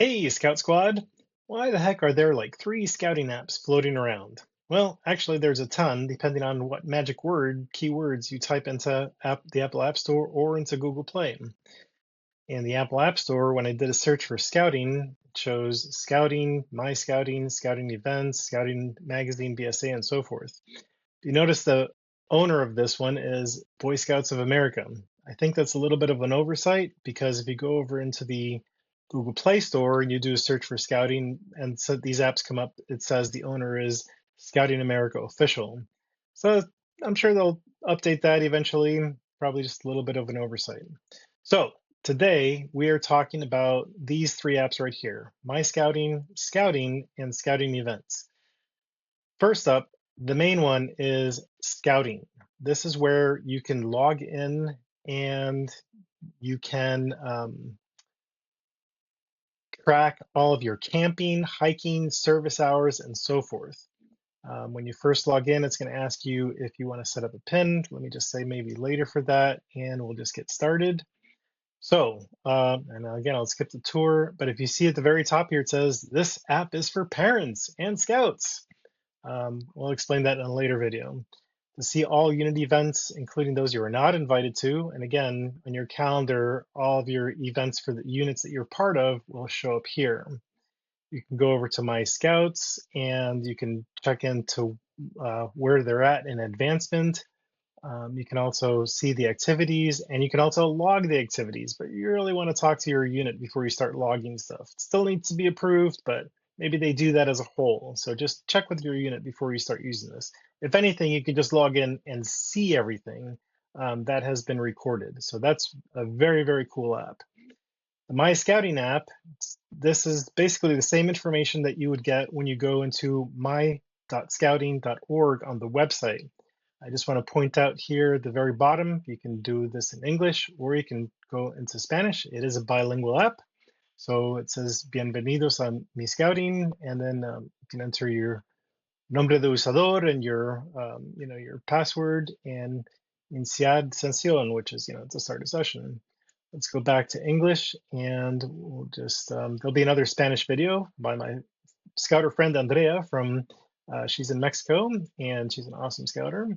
Hey, Scout Squad! Why the heck are there like three scouting apps floating around? Well, actually, there's a ton, depending on what magic word, keywords you type into the Apple App Store or into Google Play. In the Apple App Store, when I did a search for scouting, it shows scouting, my scouting, scouting events, scouting magazine, BSA, and so forth. You notice the owner of this one is Boy Scouts of America. I think that's a little bit of an oversight because if you go over into the Google Play Store and you do a search for scouting and so these apps come up, it says the owner is Scouting America Official. So I'm sure they'll update that eventually, probably just a little bit of an oversight. So today we are talking about these three apps right here, My Scouting, Scouting, and Scouting Events. First up, the main one is Scouting. This is where you can log in and you can track all of your camping, hiking, service hours, and so forth. When you first log in, it's going to ask you if you want to set up a pin. Let me just say maybe later for that, and we'll just get started. So, and again, I'll skip the tour, but if you see at the very top here, it says this app is for parents and scouts. We'll explain that in a later video. To see all Unity events, including those you are not invited to, and again, on your calendar, all of your events for the units that you're part of will show up here. You can go over to My Scouts and you can check into where they're at in advancement. You can also see the activities and you can also log the activities, but you really want to talk to your unit before you start logging stuff. It still needs to be approved, but maybe they do that as a whole. So just check with your unit before you start using this. If anything, you can just log in and see everything that has been recorded. So that's a very, very cool app. The My Scouting app, this is basically the same information that you would get when you go into my.scouting.org on the website. I just want to point out here at the very bottom, you can do this in English or you can go into Spanish. It is a bilingual app. So it says Bienvenidos a Mi Scouting, and then you can enter your nombre de usador and your password and iniciar sesión, which is, to start a session. Let's go back to English and we'll just, there'll be another Spanish video by my scouter friend Andrea she's in Mexico and she's an awesome scouter.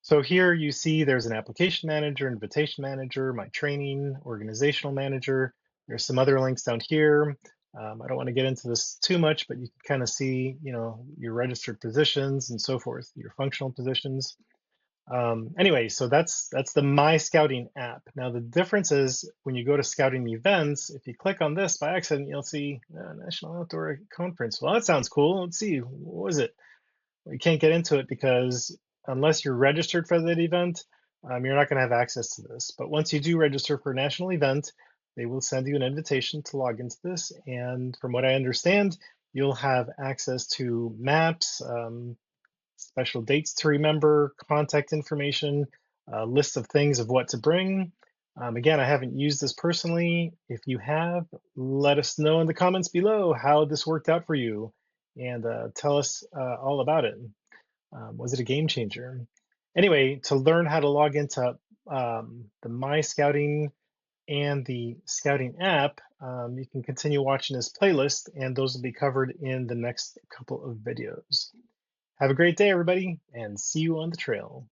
So here you see there's an application manager, invitation manager, my training, organizational manager. There's some other links down here. I don't want to get into this too much, but you can kind of see, your registered positions and so forth, your functional positions. Anyway, so that's the My Scouting app. Now the difference is when you go to Scouting Events, if you click on this by accident, you'll see National Outdoor Conference. Well, that sounds cool. Let's see, what was it? Well, you can't get into it because unless you're registered for that event, you're not going to have access to this. But once you do register for a national event, they will send you an invitation to log into this. And from what I understand, you'll have access to maps, special dates to remember, contact information, a list of things of what to bring. Again, I haven't used this personally. If you have, let us know in the comments below how this worked out for you and tell us all about it. Was it a game changer? Anyway, to learn how to log into the My Scouting and the Scouting app, you can continue watching this playlist and those will be covered in the next couple of videos. Have a great day, everybody, and see you on the trail.